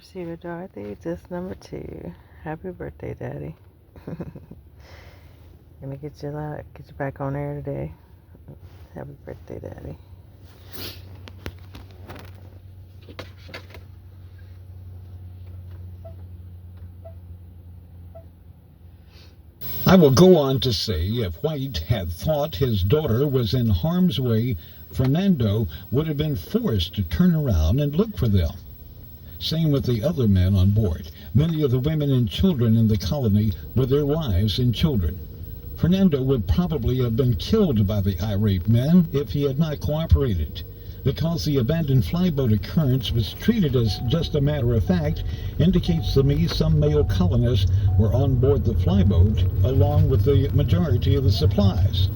Receiver Dorothy, just number 2. Happy birthday, Daddy. Gonna get you back on air today. Happy birthday, Daddy. I will go on to say if White had thought his daughter was in harm's way, Fernando would have been forced to turn around and look for them. Same with the other men on board. Many of the women and children in the colony were their wives and children. Fernando would probably have been killed by the irate men if he had not cooperated. Because the abandoned flyboat occurrence was treated as just a matter of fact, indicates to me some male colonists were on board the flyboat along with the majority of the supplies.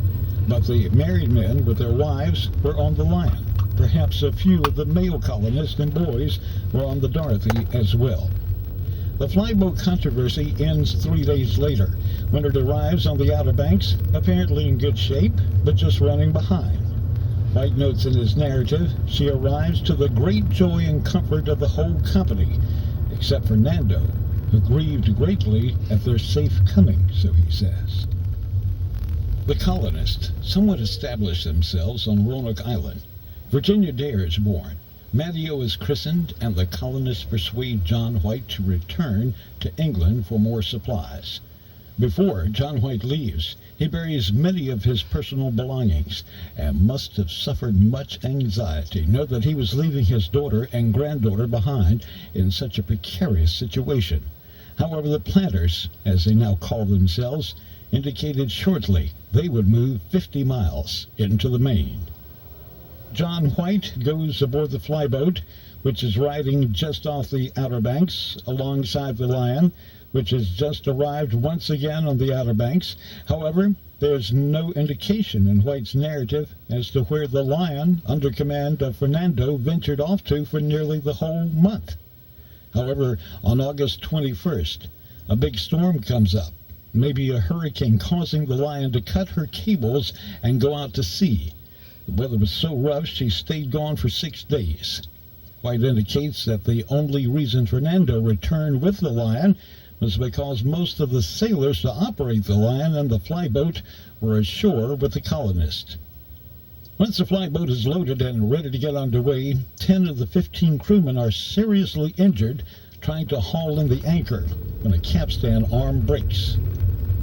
But the married men with their wives were on the Lion. Perhaps a few of the male colonists and boys were on the Dorothie as well. The flyboat controversy ends 3 days later, when it arrives on the Outer Banks, apparently in good shape, but just running behind. White notes in his narrative, she arrives to the great joy and comfort of the whole company, except Fernando, who grieved greatly at their safe coming, so he says. The colonists somewhat established themselves on Roanoke Island. Virginia Dare is born. Matteo is christened, and the colonists persuade John White to return to England for more supplies. Before John White leaves, he buries many of his personal belongings and must have suffered much anxiety. Note that he was leaving his daughter and granddaughter behind in such a precarious situation. However, the planters, as they now call themselves, indicated shortly they would move 50 miles into the Main. John White goes aboard the flyboat, which is riding just off the Outer Banks alongside the Lion, which has just arrived once again on the Outer Banks. However, there's no indication in White's narrative as to where the Lion, under command of Fernando, ventured off to for nearly the whole month. However, on August 21st, a big storm comes up, maybe a hurricane, causing the Lion to cut her cables and go out to sea. The weather was so rough she stayed gone for 6 days. White indicates that the only reason Fernando returned with the Lion was because most of the sailors to operate the Lion and the flyboat were ashore with the colonists. Once the flyboat is loaded and ready to get underway, 10 of the 15 crewmen are seriously injured trying to haul in the anchor when a capstan arm breaks.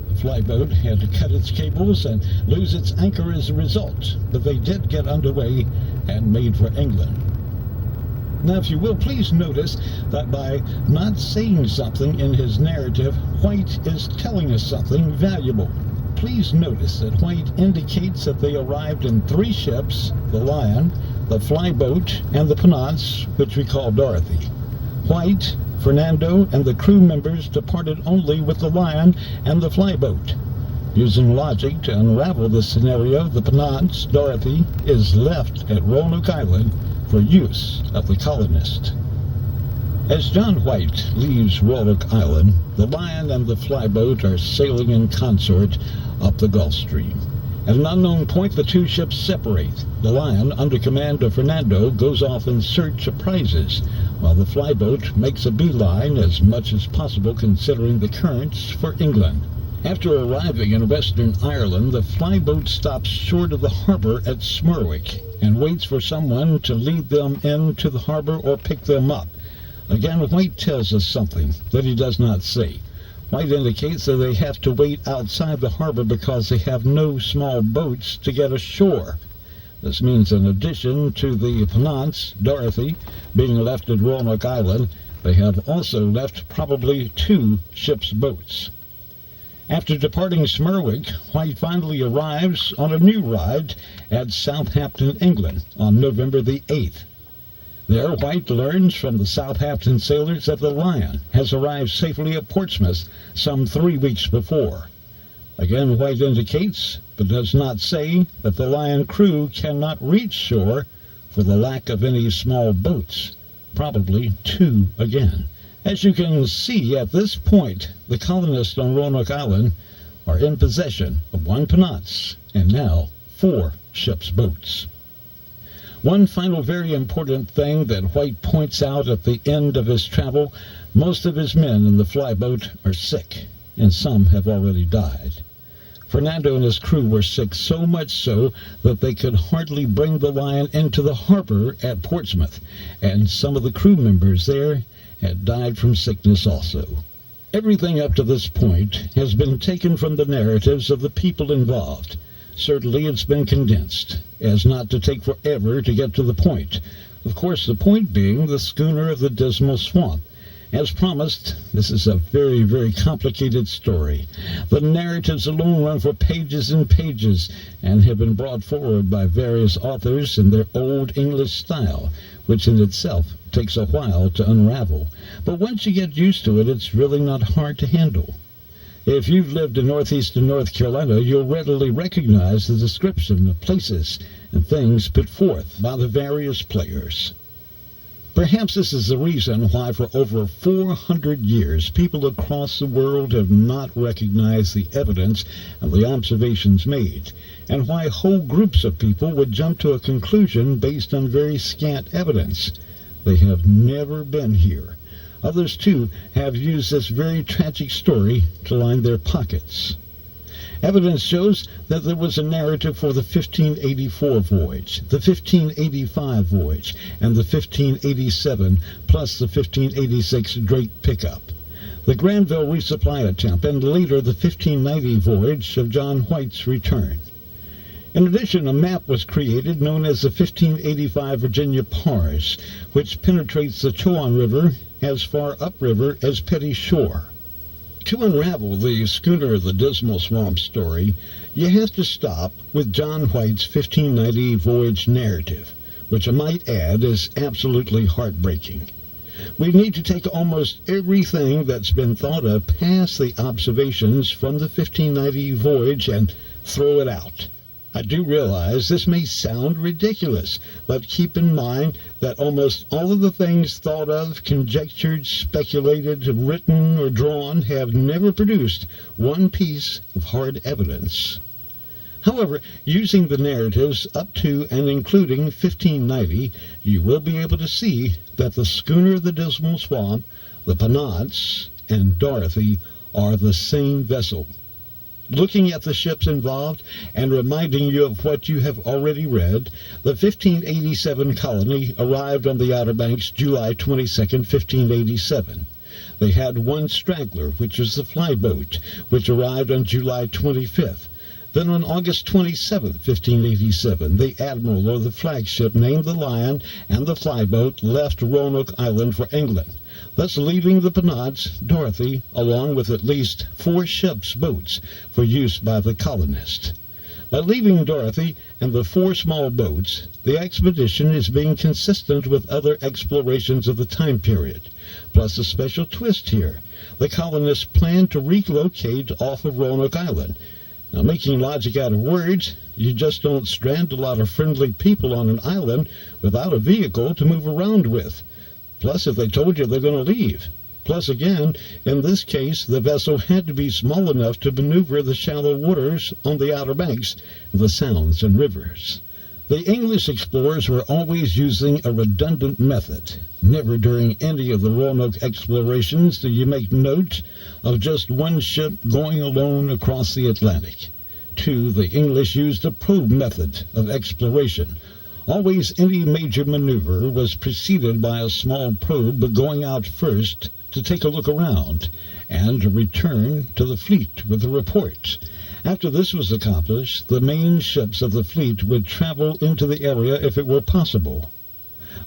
The flyboat had to cut its cables and lose its anchor as a result, but they did get underway and made for England. Now, if you will, please notice that by not saying something in his narrative, White is telling us something valuable. Please notice that White indicates that they arrived in 3 ships, the Lion, the flyboat, and the Penance, which we call Dorothie. White, Fernando, and the crew members departed only with the Lion and the flyboat. Using logic to unravel the scenario, the Penance, Dorothie, is left at Roanoke Island for use of the colonists. As John White leaves Roanoke Island, the Lion and the flyboat are sailing in consort up the Gulf Stream. At an unknown point, the 2 ships separate. The Lion, under command of Fernando, goes off in search of prizes, while the flyboat makes a beeline as much as possible considering the currents for England. After arriving in Western Ireland, the flyboat stops short of the harbor at Smerwick and waits for someone to lead them into the harbor or pick them up. Again, White tells us something that he does not say. White indicates that they have to wait outside the harbor because they have no small boats to get ashore. This means in addition to the Penance, Dorothie, being left at Roanoke Island, they have also left probably 2 ships' boats. After departing Smerwick, White finally arrives on a new ride at Southampton, England, on November the 8th. There, White learns from the Southampton sailors that the Lion has arrived safely at Portsmouth some 3 weeks before. Again, White indicates, but does not say, that the Lion crew cannot reach shore for the lack of any small boats, probably 2 again. As you can see, at this point, the colonists on Roanoke Island are in possession of 1 Penance and now 4 ships' boats. One final very important thing that White points out at the end of his travel: most of his men in the flyboat are sick, and some have already died. Fernando and his crew were sick, so much so that they could hardly bring the Lion into the harbor at Portsmouth, and some of the crew members there had died from sickness also. Everything up to this point has been taken from the narratives of the people involved. Certainly it's been condensed, as not to take forever to get to the point. Of course, the point being the schooner of the Dismal Swamp. As promised, this is a very, very complicated story. The narratives alone run for pages and pages and have been brought forward by various authors in their old English style, which in itself takes a while to unravel. But once you get used to it, it's really not hard to handle. If you've lived in northeastern North Carolina, you'll readily recognize the description of places and things put forth by the various players. Perhaps this is the reason why for over 400 years people across the world have not recognized the evidence and the observations made, and why whole groups of people would jump to a conclusion based on very scant evidence. They have never been here. Others, too, have used this very tragic story to line their pockets. Evidence shows that there was a narrative for the 1584 voyage, the 1585 voyage, and the 1587, plus the 1586 Drake pickup, the Granville resupply attempt, and later the 1590 voyage of John White's return. In addition, a map was created known as the 1585 Virginia Pars, which penetrates the Chowan River as far upriver as Petty Shore. To unravel the schooner of the Dismal Swamp story, you have to stop with John White's 1590 voyage narrative, which I might add is absolutely heartbreaking. We need to take almost everything that's been thought of past the observations from the 1590 voyage and throw it out. I do realize this may sound ridiculous, but keep in mind that almost all of the things thought of, conjectured, speculated, written, or drawn have never produced one piece of hard evidence. However, using the narratives up to and including 1590, you will be able to see that the schooner of the Dismal Swamp, the Penance, and Dorothie are the same vessel. Looking at the ships involved and reminding you of what you have already read, the 1587 colony arrived on the Outer Banks July 22, 1587. They had one straggler, which was the flyboat, which arrived on July 25th. Then on August 27, 1587, the admiral or the flagship named the Lion and the flyboat left Roanoke Island for England, thus leaving the Penance, Dorothie, along with at least 4 ships' boats for use by the colonists. By leaving Dorothie and the 4 small boats, the expedition is being consistent with other explorations of the time period. Plus a special twist here. The colonists plan to relocate off of Roanoke Island. Now, making logic out of words, you just don't strand a lot of friendly people on an island without a vehicle to move around with. Plus, if they told you they're going to leave. Plus, again, in this case, the vessel had to be small enough to maneuver the shallow waters on the Outer Banks, the sounds and rivers. The English explorers were always using a redundant method. Never during any of the Roanoke explorations do you make note of just one ship going alone across the Atlantic. 2, the English used a probe method of exploration. Always any major maneuver was preceded by a small probe going out first to take a look around and return to the fleet with a report. After this was accomplished, the main ships of the fleet would travel into the area if it were possible.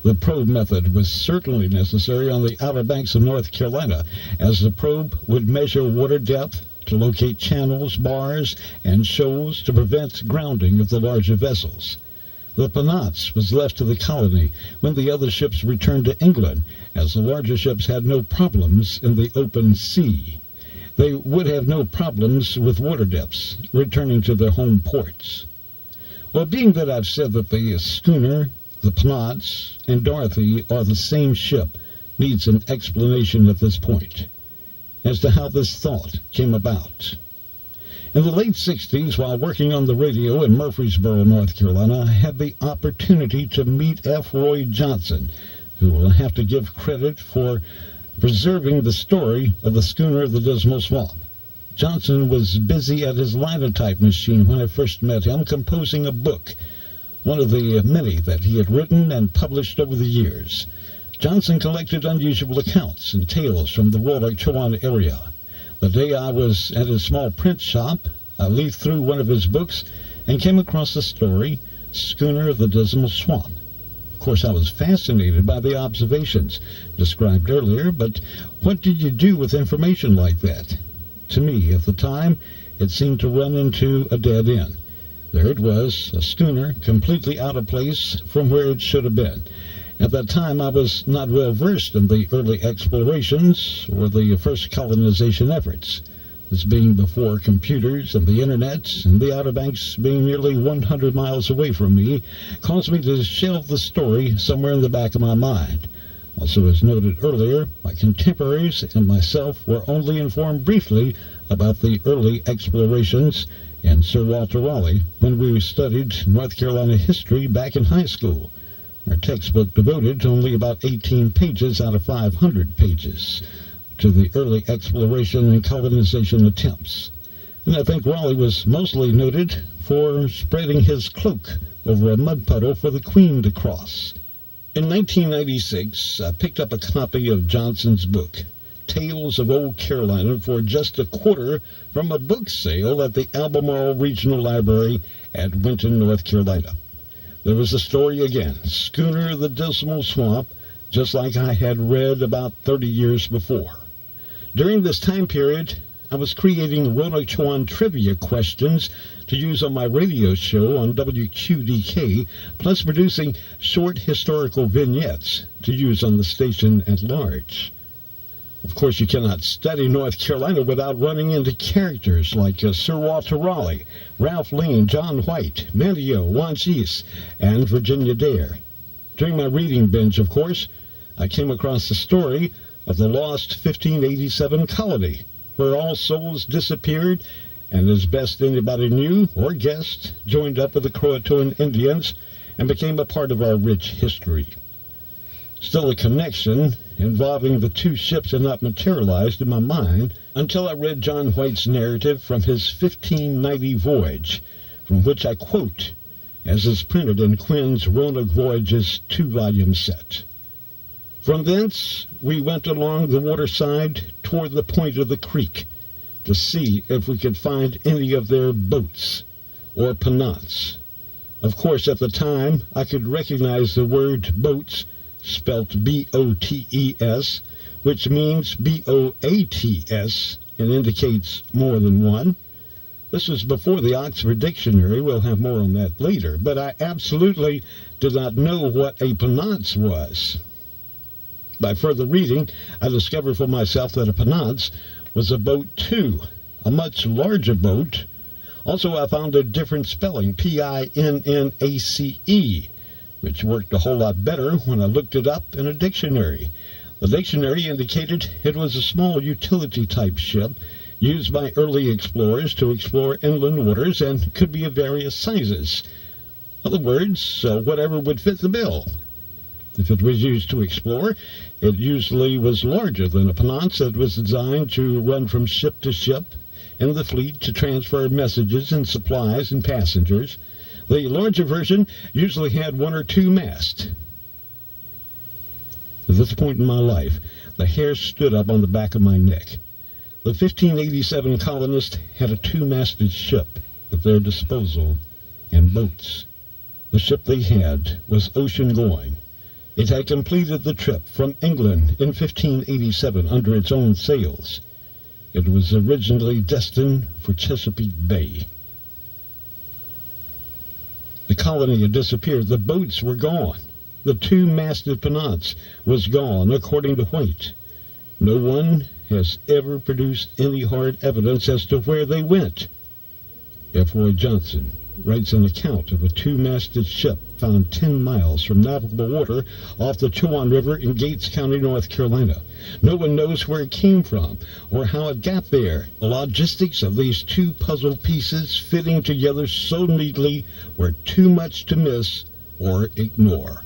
The probe method was certainly necessary on the Outer Banks of North Carolina, as the probe would measure water depth to locate channels, bars, and shoals to prevent grounding of the larger vessels. The Penance was left to the colony when the other ships returned to England, as the larger ships had no problems in the open sea. They would have no problems with water depths, returning to their home ports. Well, being that I've said that the schooner, the Penance, and Dorothie are the same ship, needs an explanation at this point as to how this thought came about. In the late 60s, while working on the radio in Murfreesboro, North Carolina, I had the opportunity to meet F. Roy Johnson, who will have to give credit for preserving the story of the schooner of the Dismal Swamp. Johnson was busy at his linotype machine when I first met him, composing a book, one of the many that he had written and published over the years. Johnson collected unusual accounts and tales from the Roanoke Chowan area. The day I was at his small print shop, I leafed through one of his books and came across the story, Schooner of the Dismal Swamp. Of course, I was fascinated by the observations described earlier, but what did you do with information like that? To me, at the time, it seemed to run into a dead end. There it was, a schooner completely out of place from where it should have been. At that time, I was not well versed in the early explorations or the first colonization efforts. This being before computers and the internet, and the Outer Banks being nearly 100 miles away from me, caused me to shelve the story somewhere in the back of my mind. Also, as noted earlier, my contemporaries and myself were only informed briefly about the early explorations and Sir Walter Raleigh when we studied North Carolina history back in high school. Our textbook devoted only about 18 pages out of 500 pages to the early exploration and colonization attempts. And I think Raleigh was mostly noted for spreading his cloak over a mud puddle for the Queen to cross. In 1996, I picked up a copy of Johnson's book, Tales of Old Carolina, for just a quarter from a book sale at the Albemarle Regional Library at Winton, North Carolina. There was the story again, Schooner of the Dismal Swamp, just like I had read about 30 years before. During this time period, I was creating Roanoke Chowan trivia questions to use on my radio show on WQDK, plus producing short historical vignettes to use on the station at large. Of course, you cannot study North Carolina without running into characters like Sir Walter Raleigh, Ralph Lane, John White, Manteo, Wanchese, and Virginia Dare. During my reading binge, of course, I came across the story of the lost 1587 colony, where all souls disappeared and, as best anybody knew or guessed, joined up with the Croatoan Indians and became a part of our rich history. Still, a connection involving the two ships had not materialized in my mind until I read John White's narrative from his 1590 voyage, from which I quote, as is printed in Quinn's Roanoke Voyages 2-volume set. From thence we went along the waterside toward the point of the creek to see if we could find any of their boats or panots. Of course, at the time, I could recognize the word boats spelt B-O-T-E-S, which means B-O-A-T-S and indicates more than one. This was before the Oxford Dictionary. We'll have more on that later, but I absolutely did not know what a panots was. By further reading, I discovered for myself that a panots was a boat too, a much larger boat. Also, I found a different spelling, P-I-N-N-A-C-E, which worked a whole lot better when I looked it up in a dictionary. The dictionary indicated it was a small utility-type ship used by early explorers to explore inland waters and could be of various sizes. In other words, whatever would fit the bill. If it was used to explore, it usually was larger than a panots that was designed to run from ship to ship in the fleet to transfer messages and supplies and passengers. The larger version usually had one or two masts. At this point in my life, the hair stood up on the back of my neck. The 1587 colonists had a two-masted ship at their disposal and boats. The ship they had was ocean-going. It had completed the trip from England in 1587 under its own sails. It was originally destined for Chesapeake Bay. The colony had disappeared. The boats were gone. The two-masted panots was gone, according to White. No one has ever produced any hard evidence as to where they went. F. Roy Johnson, writes an account of a two-masted ship found 10 miles from navigable water off the Chowan River in Gates County, North Carolina. No one knows where it came from or how it got there. The logistics of these two puzzle pieces fitting together so neatly were too much to miss or ignore.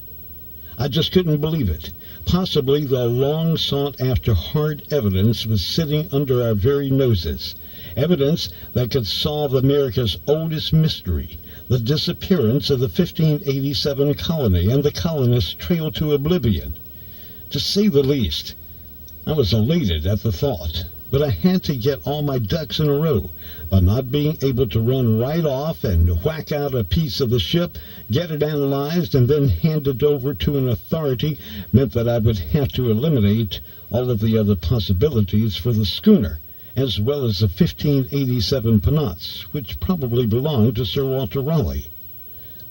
I just couldn't believe it. Possibly the long-sought-after hard evidence was sitting under our very noses. Evidence that could solve America's oldest mystery, the disappearance of the 1587 colony and the colonists' trail to oblivion. To say the least, I was elated at the thought, but I had to get all my ducks in a row. By not being able to run right off and whack out a piece of the ship, get it analyzed, and then hand it over to an authority meant that I would have to eliminate all of the other possibilities for the schooner, as well as the 1587 Panots, which probably belonged to Sir Walter Raleigh.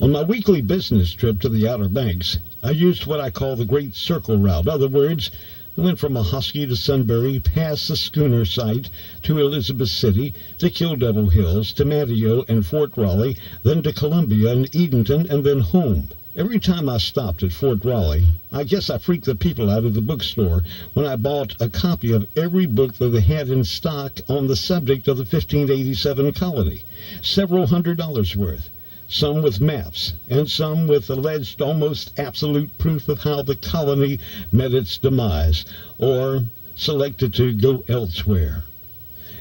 On my weekly business trip to the Outer Banks, I used what I call the Great Circle Route. In other words, I went from Ahoskie to Sunbury, past the schooner site, to Elizabeth City, to Kill Devil Hills, to Mateo and Fort Raleigh, then to Columbia and Edenton, and then home. Every time I stopped at Fort Raleigh, I guess I freaked the people out of the bookstore when I bought a copy of every book that they had in stock on the subject of the 1587 colony, several $100s worth, some with maps, and some with alleged almost absolute proof of how the colony met its demise, or selected to go elsewhere.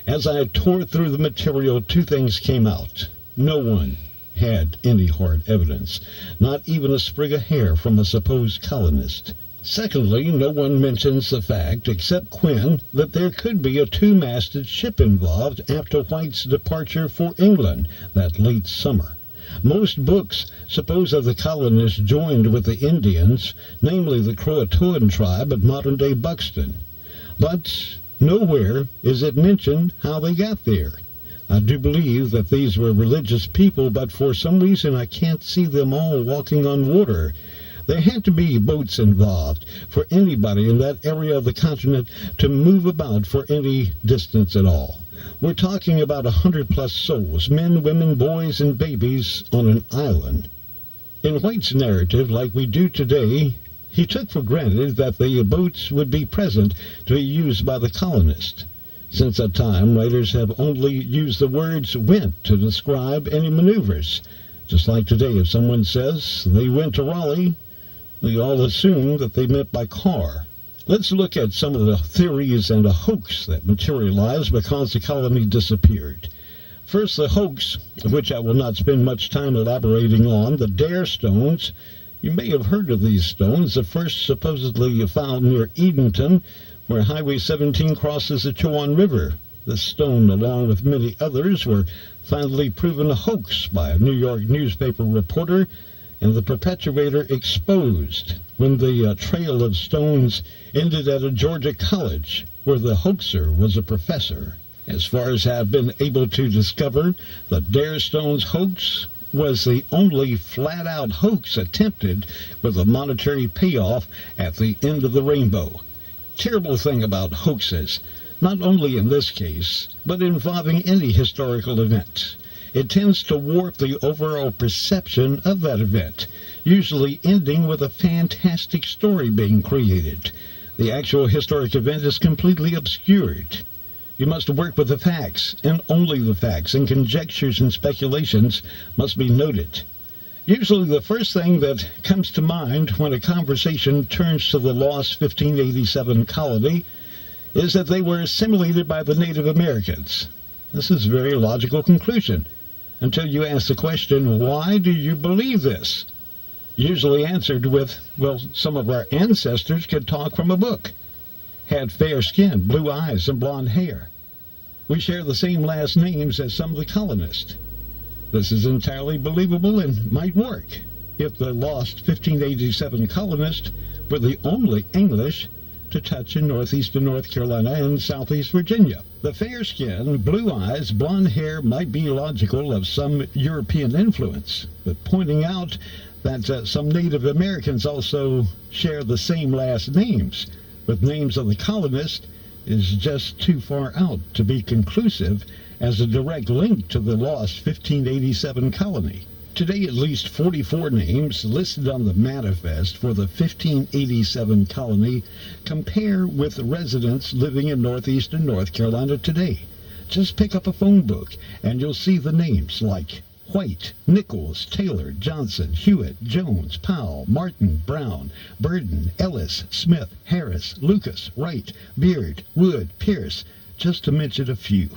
As I tore through the material, two things came out. No one had any hard evidence, not even a sprig of hair from a supposed colonist. Secondly, no one mentions the fact, except Quinn, that there could be a two-masted ship involved after White's departure for England that late summer. Most books suppose that the colonists joined with the Indians, namely the Croatoan tribe at modern-day Buxton. But nowhere is it mentioned how they got there. I do believe that these were religious people, but for some reason I can't see them all walking on water. There had to be boats involved for anybody in that area of the continent to move about for any distance at all. We're talking about 100-plus souls, men, women, boys, and babies on an island. In White's narrative, like we do today, he took for granted that the boats would be present to be used by the colonists. Since that time, writers have only used the words went to describe any maneuvers. Just like today, if someone says they went to Raleigh, we all assume that they meant by car. Let's look at some of the theories and a hoax that materialized because the colony disappeared. First, the hoax, which I will not spend much time elaborating on, the Dare stones. You may have heard of these stones, the first supposedly found near Edenton, where Highway 17 crosses the Chowan River. The stone, along with many others, were finally proven a hoax by a New York newspaper reporter, and the perpetrator exposed when the trail of stones ended at a Georgia college, where the hoaxer was a professor. As far as I've been able to discover, the Dare Stones hoax was the only flat-out hoax attempted with a monetary payoff at the end of the rainbow. Terrible thing about hoaxes, not only in this case, but involving any historical event. It tends to warp the overall perception of that event, usually ending with a fantastic story being created. The actual historic event is completely obscured. You must work with the facts, and only the facts, and conjectures and speculations must be noted. Usually the first thing that comes to mind when a conversation turns to the lost 1587 colony is that they were assimilated by the Native Americans. This is a very logical conclusion, until you ask the question, why do you believe this? Usually answered with, well, some of our ancestors could talk from a book, had fair skin, blue eyes, and blonde hair. We share the same last names as some of the colonists. This is entirely believable and might work if the lost 1587 colonists were the only English to touch in northeastern North Carolina and southeast Virginia. The fair skin, blue eyes, blonde hair might be logical of some European influence, but pointing out that some Native Americans also share the same last names with names of the colonists is just too far out to be conclusive as a direct link to the lost 1587 colony. Today, at least 44 names listed on the manifest for the 1587 colony compare with residents living in northeastern North Carolina today. Just pick up a phone book and you'll see the names like White, Nichols, Taylor, Johnson, Hewitt, Jones, Powell, Martin, Brown, Burden, Ellis, Smith, Harris, Lucas, Wright, Beard, Wood, Pierce, just to mention a few.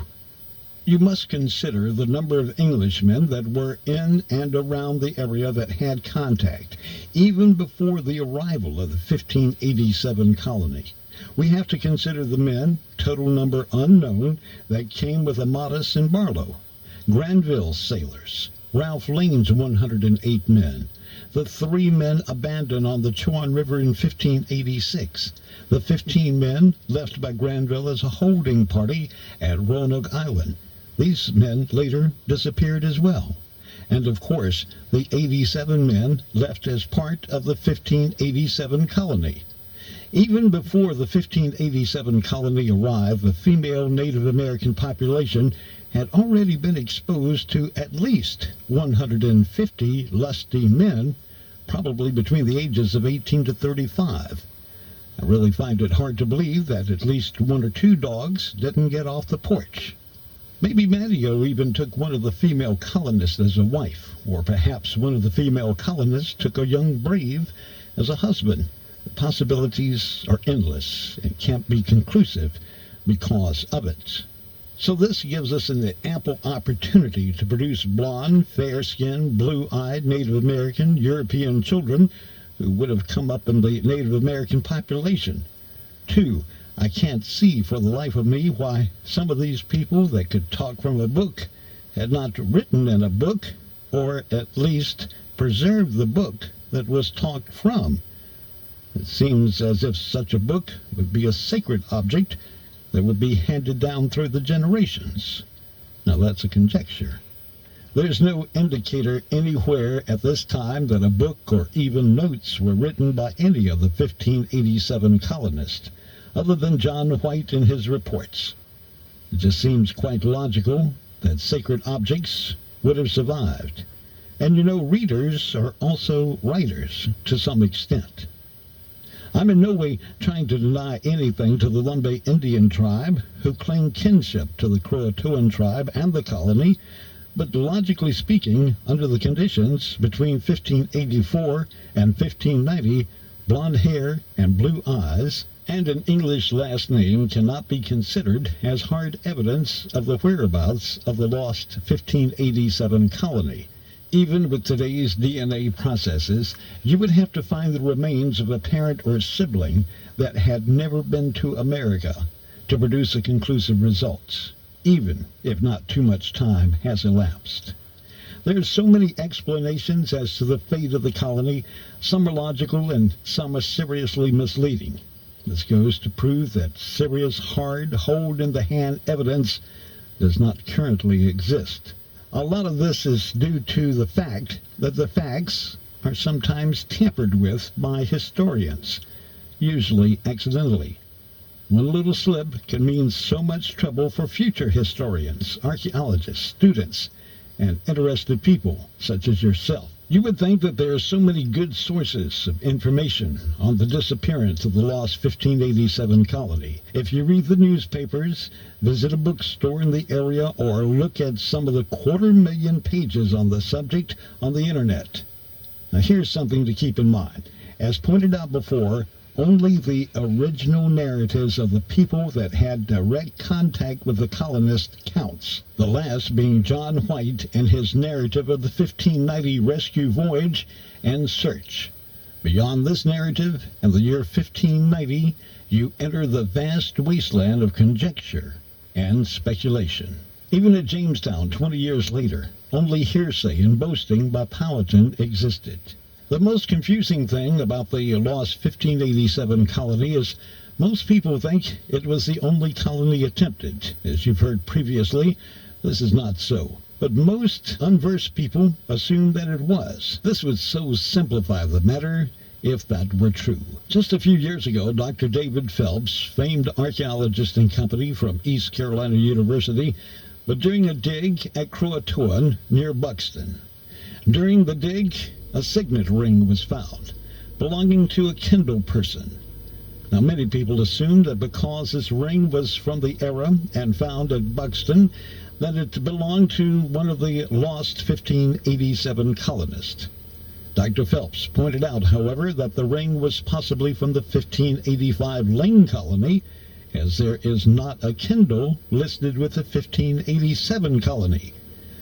You must consider the number of Englishmen that were in and around the area that had contact, even before the arrival of the 1587 colony. We have to consider the men, total number unknown, that came with Amatus and Barlow, Granville's sailors, Ralph Lane's 108 men, the 3 men abandoned on the Chuan River in 1586, the 15 men left by Granville as a holding party at Roanoke Island. These men later disappeared as well. And of course, the 87 men left as part of the 1587 colony. Even before the 1587 colony arrived, the female Native American population had already been exposed to at least 150 lusty men, probably between the ages of 18 to 35. I really find it hard to believe that at least 1 or 2 dogs didn't get off the porch. Maybe Matteo even took one of the female colonists as a wife, or perhaps one of the female colonists took a young brave as a husband. The possibilities are endless and can't be conclusive because of it. So this gives us an ample opportunity to produce blonde, fair-skinned, blue-eyed Native American, European children who would have come up in the Native American population. 2, I can't see for the life of me why some of these people that could talk from a book had not written in a book, or at least preserved the book that was talked from. It seems as if such a book would be a sacred object that would be handed down through the generations. Now that's a conjecture. There's no indicator anywhere at this time that a book or even notes were written by any of the 1587 colonists, other than John White in his reports. It just seems quite logical that sacred objects would have survived. And you know, readers are also writers to some extent. I'm in no way trying to deny anything to the Lumbee Indian tribe, who claim kinship to the Croatoan tribe and the colony, but logically speaking, under the conditions between 1584 and 1590, blonde hair and blue eyes and an English last name cannot be considered as hard evidence of the whereabouts of the lost 1587 colony. Even with today's DNA processes, you would have to find the remains of a parent or sibling that had never been to America to produce a conclusive result, even if not too much time has elapsed. There's so many explanations as to the fate of the colony. Some are logical and some are seriously misleading. This goes to prove that serious, hard, hold-in-the-hand evidence does not currently exist. A lot of this is due to the fact that the facts are sometimes tampered with by historians, usually accidentally. One little slip can mean so much trouble for future historians, archaeologists, students, and interested people such as yourself. You would think that there are so many good sources of information on the disappearance of the lost 1587 colony. If you read the newspapers, visit a bookstore in the area, or look at some of the 250,000 pages on the subject on the internet. Now here's something to keep in mind. As pointed out before, only the original narratives of the people that had direct contact with the colonists counts, the last being John White and his narrative of the 1590 rescue voyage and search. Beyond this narrative and the year 1590, you enter the vast wasteland of conjecture and speculation. Even at Jamestown 20 years later, only hearsay and boasting by Powhatan existed. The most confusing thing about the lost 1587 colony is most people think it was the only colony attempted. As you've heard previously, this is not so. But most unversed people assume that it was. This would so simplify the matter, if that were true. Just a few years ago, Dr. David Phelps, famed archaeologist and company from East Carolina University, was doing a dig at Croatoan near Buxton. During the dig, a signet ring was found, belonging to a Kendall person. Now, many people assumed that because this ring was from the era and found at Buxton, that it belonged to one of the lost 1587 colonists. Dr. Phelps pointed out, however, that the ring was possibly from the 1585 Lane colony, as there is not a Kendall listed with the 1587 colony.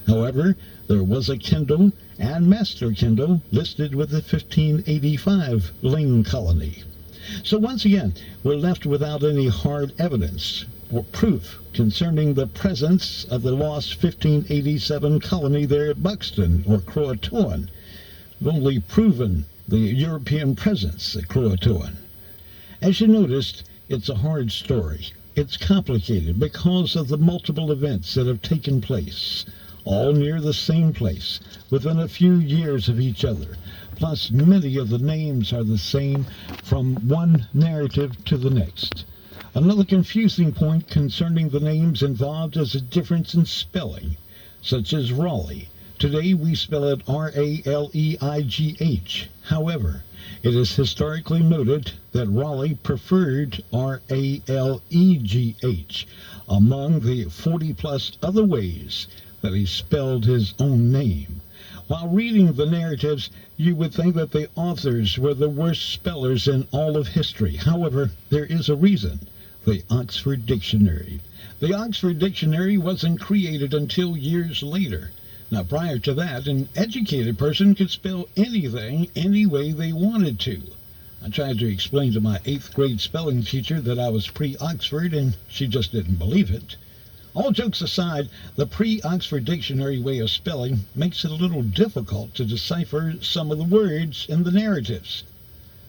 However, there was a Kendall and Master Kendall listed with the 1585 Lane colony. So once again, we're left without any hard evidence or proof concerning the presence of the lost 1587 colony there at Buxton or Croatoan. We've only proven the European presence at Croatoan. As you noticed, it's a hard story. It's complicated because of the multiple events that have taken place, all near the same place, within a few years of each other. Plus, many of the names are the same from one narrative to the next. Another confusing point concerning the names involved is a difference in spelling, such as Raleigh. Today we spell it R-A-L-E-I-G-H. However, it is historically noted that Raleigh preferred R-A-L-E-G-H among the 40-plus other ways that he spelled his own name. While reading the narratives, you would think that the authors were the worst spellers in all of history. However, there is a reason: the Oxford Dictionary. The Oxford Dictionary wasn't created until years later. Now, prior to that, an educated person could spell anything any way they wanted to. I tried to explain to my 8th grade spelling teacher that I was pre-Oxford, and she just didn't believe it. All jokes aside, the pre-Oxford Dictionary way of spelling makes it a little difficult to decipher some of the words in the narratives.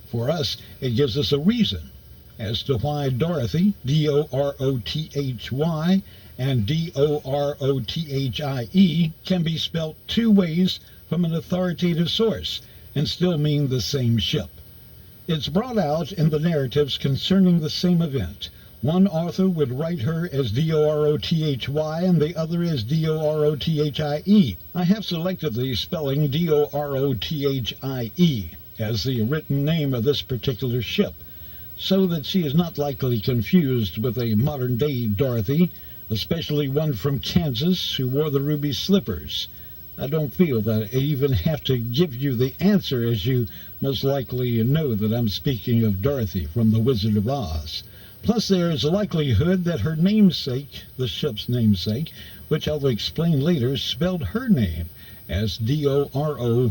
For us, it gives us a reason as to why Dorothie, D-O-R-O-T-H-Y, and D-O-R-O-T-H-I-E can be spelt two ways from an authoritative source and still mean the same ship. It's brought out in the narratives concerning the same event. One author would write her as D-O-R-O-T-H-Y and the other as D-O-R-O-T-H-I-E. I have selected the spelling D-O-R-O-T-H-I-E as the written name of this particular ship, so that she is not likely confused with a modern-day Dorothie, especially one from Kansas who wore the ruby slippers. I don't feel that I even have to give you the answer, as you most likely know that I'm speaking of Dorothie from The Wizard of Oz. Plus, there is a likelihood that her namesake, the ship's namesake, which I'll explain later, spelled her name as D-O-R-O-T-H-I-E.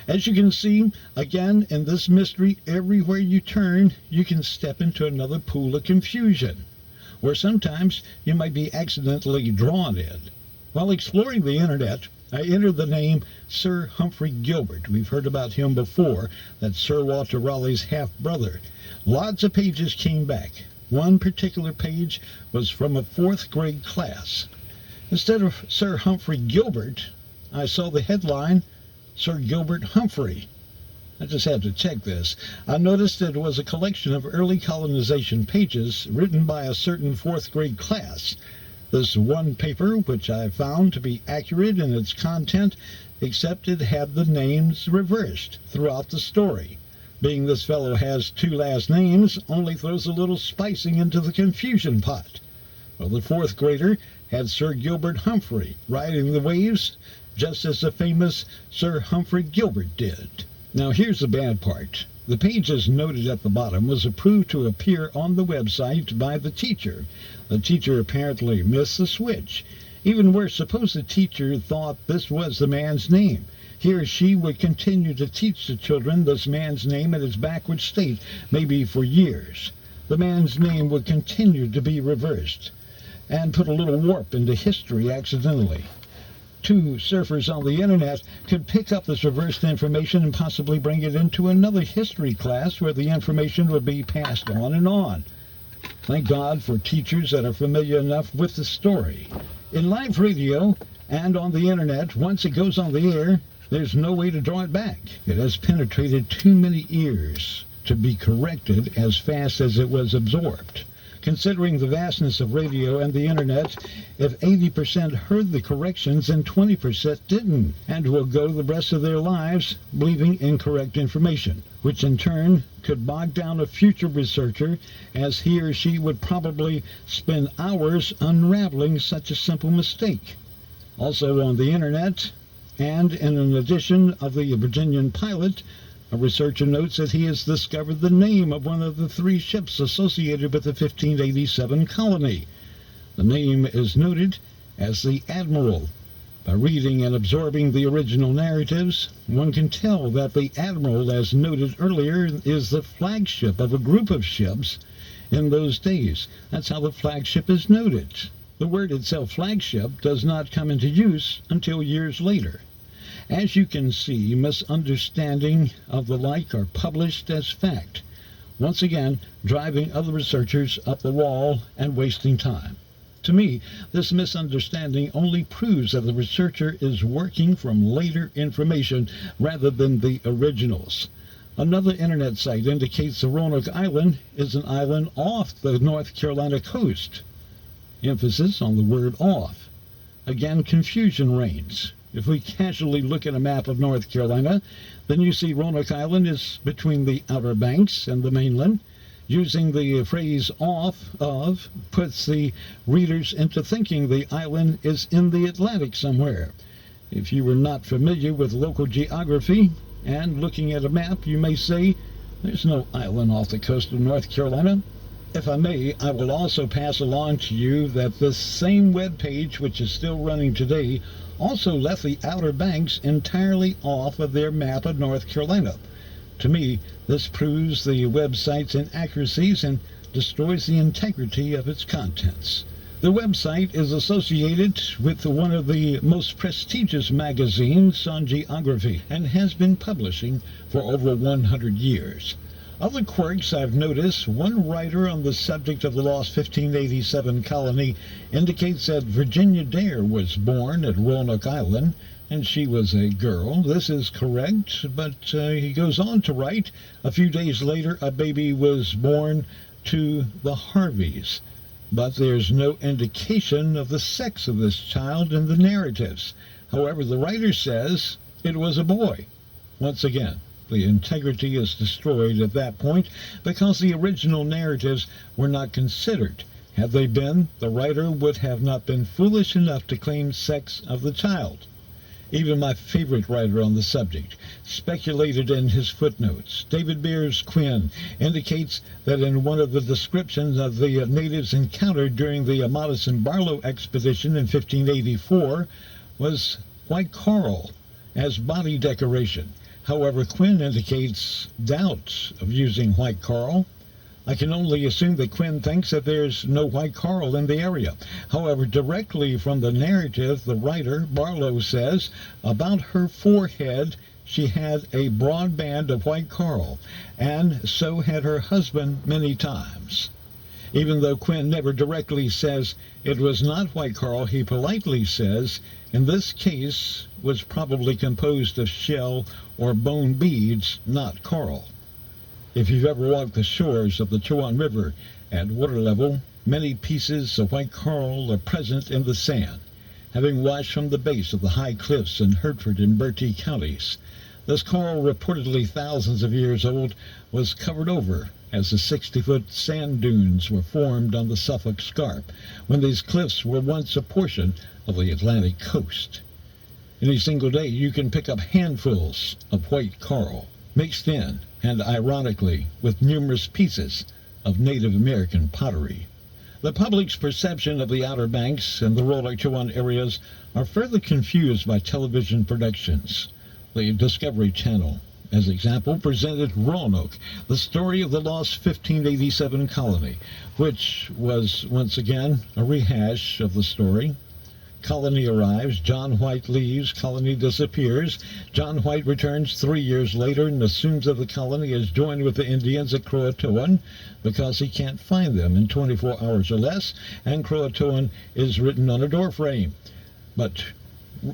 As you can see, again, in this mystery, everywhere you turn, you can step into another pool of confusion, where sometimes you might be accidentally drawn in. While exploring the internet, I entered the name Sir Humphrey Gilbert. We've heard about him before. That's Sir Walter Raleigh's half-brother. Lots of pages came back. One particular page was from a 4th grade class. Instead of Sir Humphrey Gilbert, I saw the headline, Sir Gilbert Humphrey. I just had to check this. I noticed that it was a collection of early colonization pages written by a certain 4th grade class. This one paper, which I found to be accurate in its content, except it had the names reversed throughout the story. Being this fellow has 2 last names, only throws a little spicing into the confusion pot. Well, the 4th grader had Sir Gilbert Humphrey riding the waves, just as the famous Sir Humphrey Gilbert did. Now, here's the bad part. The pages noted at the bottom was approved to appear on the website by the teacher. The teacher apparently missed the switch. Even worse, suppose the teacher thought this was the man's name. He or she would continue to teach the children this man's name in its backward state, maybe for years. The man's name would continue to be reversed and put a little warp into history accidentally. 2 surfers on the internet could pick up this reversed information and possibly bring it into another history class where the information would be passed on and on. Thank God for teachers that are familiar enough with the story. In live radio and on the internet, once it goes on the air, There's no way to draw it back. It has penetrated too many ears to be corrected as fast as it was absorbed. Considering the vastness of radio and the internet, if 80% heard the corrections and 20% didn't, and will go the rest of their lives believing incorrect information, which in turn could bog down a future researcher, as he or she would probably spend hours unraveling such a simple mistake. Also on the internet, and in an edition of the Virginian Pilot, a researcher notes that he has discovered the name of one of the 3 ships associated with the 1587 colony. The name is noted as the Admiral. By reading and absorbing the original narratives, one can tell that the Admiral, as noted earlier, is the flagship of a group of ships in those days. That's how the flagship is noted. The word itself, flagship, does not come into use until years later. As you can see, misunderstanding of the like are published as fact, once again driving other researchers up the wall and wasting time. To me, this misunderstanding only proves that the researcher is working from later information rather than the originals. Another internet site indicates the Roanoke Island is an island off the North Carolina coast. Emphasis on the word off. Again, confusion reigns. If we casually look at a map of North Carolina, then you see Roanoke Island is between the Outer Banks and the mainland. Using the phrase off of puts the readers into thinking the island is in the Atlantic somewhere. If you were not familiar with local geography and looking at a map, you may say, there's no island off the coast of North Carolina. If I may, I will also pass along to you that this same web page, which is still running today, also left the Outer Banks entirely off of their map of North Carolina. To me, this proves the website's inaccuracies and destroys the integrity of its contents. The website is associated with one of the most prestigious magazines on geography and has been publishing for over 100 years. Other quirks I've noticed, one writer on the subject of the lost 1587 colony indicates that Virginia Dare was born at Roanoke Island, and she was a girl. This is correct, but he goes on to write, a few days later a baby was born to the Harveys, but there's no indication of the sex of this child in the narratives. However, the writer says it was a boy. Once again, the integrity is destroyed at that point because the original narratives were not considered. Had they been, the writer would have not been foolish enough to claim sex of the child. Even my favorite writer on the subject speculated in his footnotes. David Beers Quinn indicates that in one of the descriptions of the natives encountered during the Amadas and Barlow expedition in 1584 was white coral as body decoration. However, Quinn indicates doubt of using white coral. I can only assume that Quinn thinks that there's no white coral in the area. However, directly from the narrative, the writer, Barlow, says about her forehead she had a broad band of white coral, and so had her husband many times. Even though Quinn never directly says it was not white coral, he politely says, in this case, was probably composed of shell or bone beads, not coral. If you've ever walked the shores of the Chowan River at water level, many pieces of white coral are present in the sand, having washed from the base of the high cliffs in Hertford and Bertie counties. This coral, reportedly thousands of years old, was covered over as the 60-foot sand dunes were formed on the Suffolk Scarp, when these cliffs were once a portion of the Atlantic coast. Any single day you can pick up handfuls of white coral, mixed in, and ironically, with numerous pieces of Native American pottery. The public's perception of the Outer Banks and the Roanoke Chowan areas are further confused by television productions. The Discovery Channel, as example, presented Roanoke, the story of the lost 1587 colony, which was once again a rehash of the story. Colony arrives, John White leaves, colony disappears. John White returns 3 years later and assumes that the colony is joined with the Indians at Croatoan because he can't find them in 24 hours or less, and Croatoan is written on a door frame. But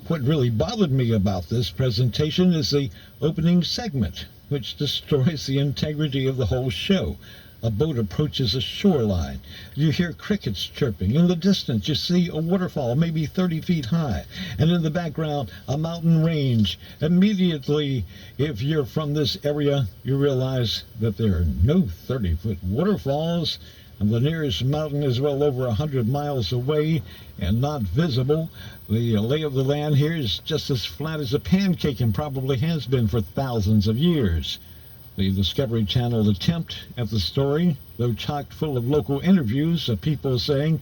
what really bothered me about this presentation is the opening segment, which destroys the integrity of the whole show. A boat approaches a shoreline. You hear crickets chirping. In the distance, you see a waterfall, maybe 30 feet high. And in the background, a mountain range. Immediately, if you're from this area, you realize that there are no 30-foot waterfalls. And the nearest mountain is well over 100 miles away and not visible. The lay of the land here is just as flat as a pancake and probably has been for thousands of years. The Discovery Channel attempt at the story, though chock full of local interviews of people saying,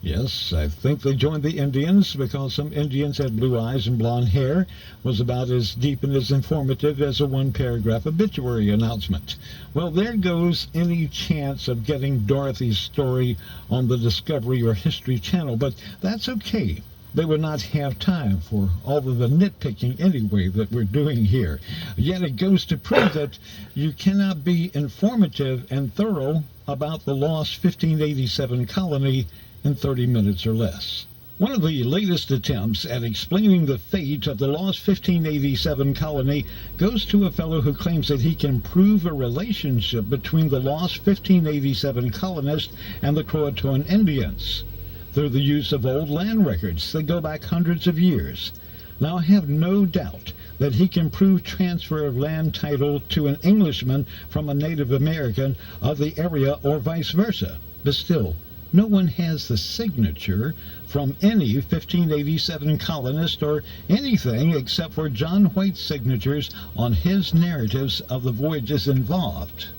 yes, I think they joined the Indians because some Indians had blue eyes and blonde hair, was about as deep and as informative as a one-paragraph obituary announcement. Well, there goes any chance of getting Dorothie's story on the Discovery or History Channel, but that's okay. They would not have time for all of the nitpicking anyway that we're doing here. Yet it goes to prove that you cannot be informative and thorough about the lost 1587 colony in 30 minutes or less. One of the latest attempts at explaining the fate of the lost 1587 colony goes to a fellow who claims that he can prove a relationship between the lost 1587 colonists and the Croatoan Indians through the use of old land records that go back hundreds of years. Now, I have no doubt that he can prove transfer of land title to an Englishman from a Native American of the area or vice versa. But still, no one has the signature from any 1587 colonist or anything except for John White's signatures on his narratives of the voyages involved.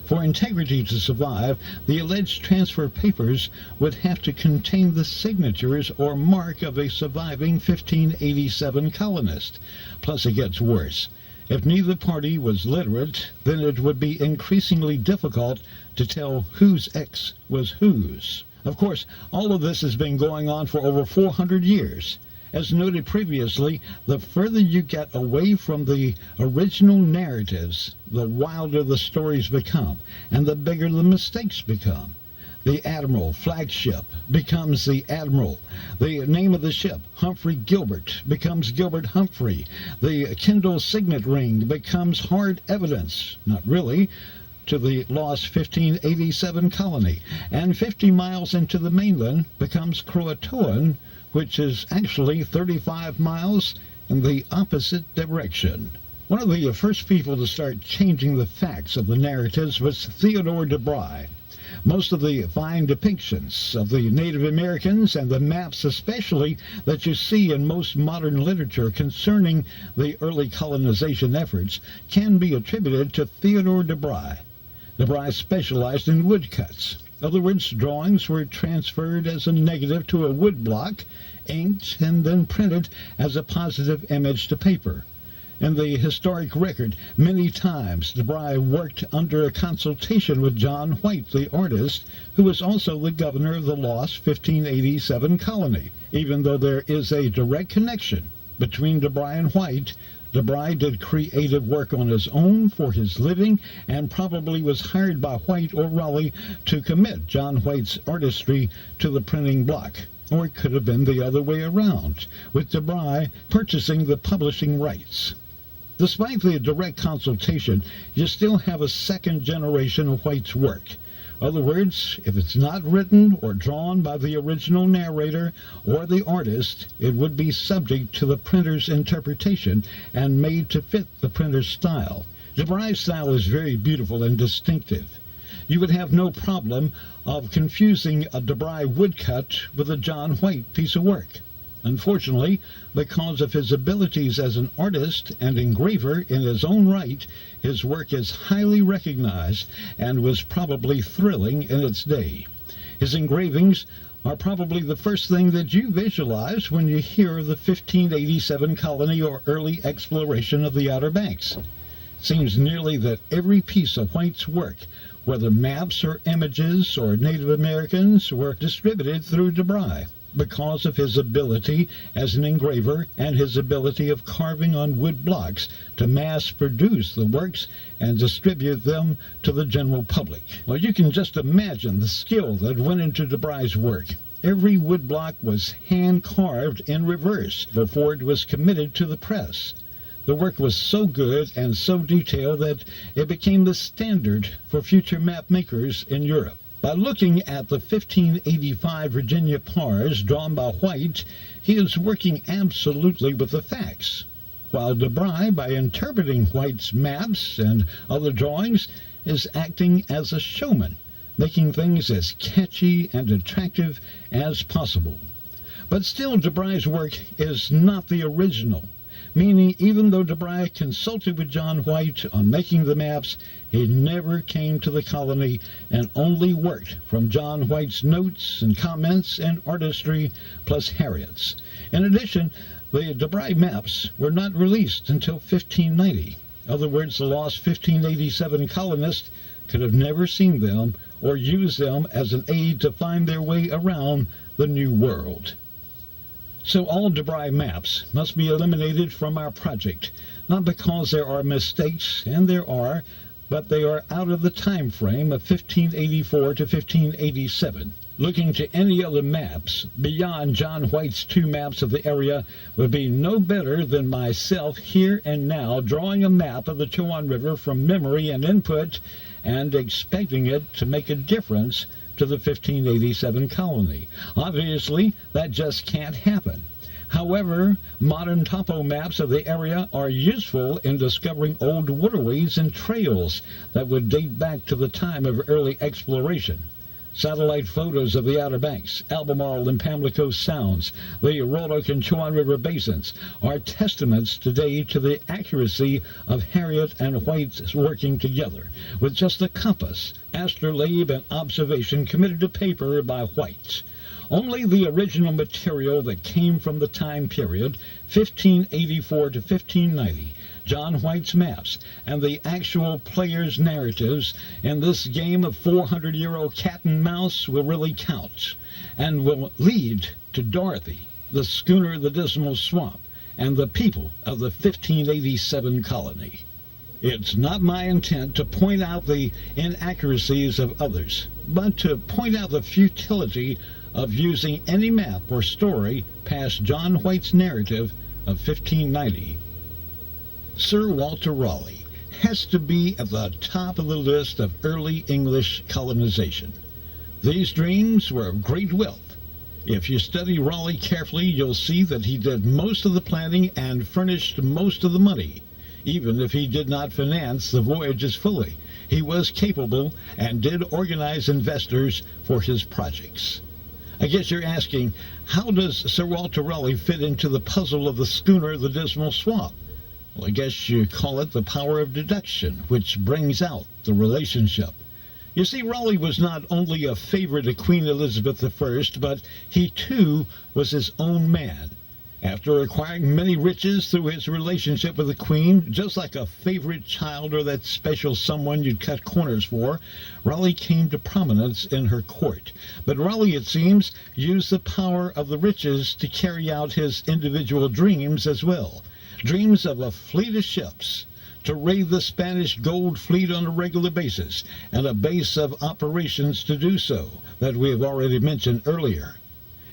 For integrity to survive, the alleged transfer papers would have to contain the signatures or mark of a surviving 1587 colonist. Plus, it gets worse. If neither party was literate, then it would be increasingly difficult to tell whose X was whose. Of course, all of this has been going on for over 400 years. As noted previously, the further you get away from the original narratives, the wilder the stories become, and the bigger the mistakes become. The Admiral flagship becomes the Admiral. The name of the ship, Humphrey Gilbert, becomes Gilbert Humphrey. The Kendall signet ring becomes hard evidence, not really, to the lost 1587 colony. And 50 miles into the mainland becomes Croatoan, which is actually 35 miles in the opposite direction. One of the first people to start changing the facts of the narratives was Theodore de Bry. Most of the fine depictions of the Native Americans and the maps especially that you see in most modern literature concerning the early colonization efforts can be attributed to Theodore de Bry. De Bry specialized in woodcuts. In other words, drawings were transferred as a negative to a wood block, inked, and then printed as a positive image to paper. In the historic record, many times de Bry worked under a consultation with John White, the artist, who was also the governor of the lost 1587 colony. Even though there is a direct connection between de Bry and White, de Bry did creative work on his own for his living and probably was hired by White or Raleigh to commit John White's artistry to the printing block. Or it could have been the other way around, with de Bry purchasing the publishing rights. Despite the direct consultation, you still have a second generation of White's work. In other words, if it's not written or drawn by the original narrator or the artist, it would be subject to the printer's interpretation and made to fit the printer's style. De Bry's style is very beautiful and distinctive. You would have no problem of confusing a de Bry woodcut with a John White piece of work. Unfortunately, because of his abilities as an artist and engraver in his own right, his work is highly recognized and was probably thrilling in its day. His engravings are probably the first thing that you visualize when you hear of the 1587 colony or early exploration of the Outer Banks. It seems nearly that every piece of White's work, whether maps or images or Native Americans, were distributed through de Bry, because of his ability as an engraver and his ability of carving on wood blocks to mass produce the works and distribute them to the general public. Well, you can just imagine the skill that went into de Bry's work. Every woodblock was hand-carved in reverse before it was committed to the press. The work was so good and so detailed that it became the standard for future map makers in Europe. By looking at the 1585 Virginia pars drawn by White, he is working absolutely with the facts, while de Bry, by interpreting White's maps and other drawings, is acting as a showman, making things as catchy and attractive as possible. But still, de Bry's work is not the original, meaning even though de Bry consulted with John White on making the maps, he never came to the colony and only worked from John White's notes and comments and artistry plus Harriet's. In addition, the de Bry maps were not released until 1590. In other words, the lost 1587 colonists could have never seen them or used them as an aid to find their way around the New World. So all de Bry maps must be eliminated from our project, not because there are mistakes, and there are, but they are out of the time frame of 1584 to 1587. Looking to any other maps beyond John White's 2 maps of the area would be no better than myself here and now drawing a map of the Chowan River from memory and input and expecting it to make a difference to the 1587 colony. Obviously, that just can't happen. However, modern topo maps of the area are useful in discovering old waterways and trails that would date back to the time of early exploration. Satellite photos of the Outer Banks, Albemarle and Pamlico Sounds, the Roanoke and Chowan River basins are testaments today to the accuracy of Harriet and White's working together, with just a compass, astrolabe, and observation committed to paper by White. Only the original material that came from the time period, 1584 to 1590, John White's maps, and the actual players' narratives in this game of 400-year-old cat and mouse will really count, and will lead to Dorothie, the schooner the Dismal Swamp, and the people of the 1587 colony. It's not my intent to point out the inaccuracies of others, but to point out the futility of using any map or story past John White's narrative of 1590. Sir Walter Raleigh has to be at the top of the list of early English colonization. These dreams were of great wealth. If you study Raleigh carefully, you'll see that he did most of the planning and furnished most of the money. Even if he did not finance the voyages fully, he was capable and did organize investors for his projects. I guess you're asking, how does Sir Walter Raleigh fit into the puzzle of the schooner the Dismal Swamp? Well, I guess you call it the power of deduction, which brings out the relationship. You see, Raleigh was not only a favorite of Queen Elizabeth I, but he too was his own man. After acquiring many riches through his relationship with the Queen, just like a favorite child or that special someone you'd cut corners for, Raleigh came to prominence in her court. But Raleigh, it seems, used the power of the riches to carry out his individual dreams as well. Dreams of a fleet of ships, to raid the Spanish gold fleet on a regular basis, and a base of operations to do so, that we have already mentioned earlier.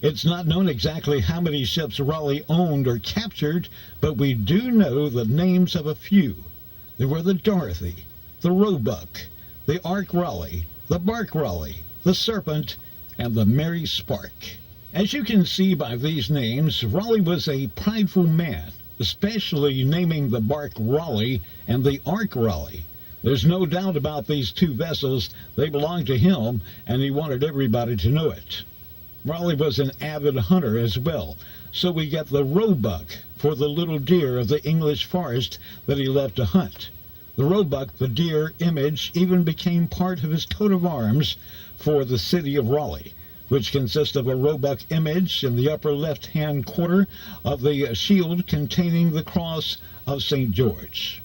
It's not known exactly how many ships Raleigh owned or captured, but we do know the names of a few. There were the Dorothie, the Roebuck, the Ark Raleigh, the Bark Raleigh, the Serpent, and the Mary Spark. As you can see by these names, Raleigh was a prideful man, especially naming the Bark Raleigh and the Ark Raleigh. There's no doubt about these 2 vessels. They belonged to him, and he wanted everybody to know it. Raleigh was an avid hunter as well, so we get the Roebuck for the little deer of the English forest that he loved to hunt. The Roebuck, the deer image, even became part of his coat of arms for the city of Raleigh, which consists of a Roebuck image in the upper left-hand corner of the shield containing the cross of St. George.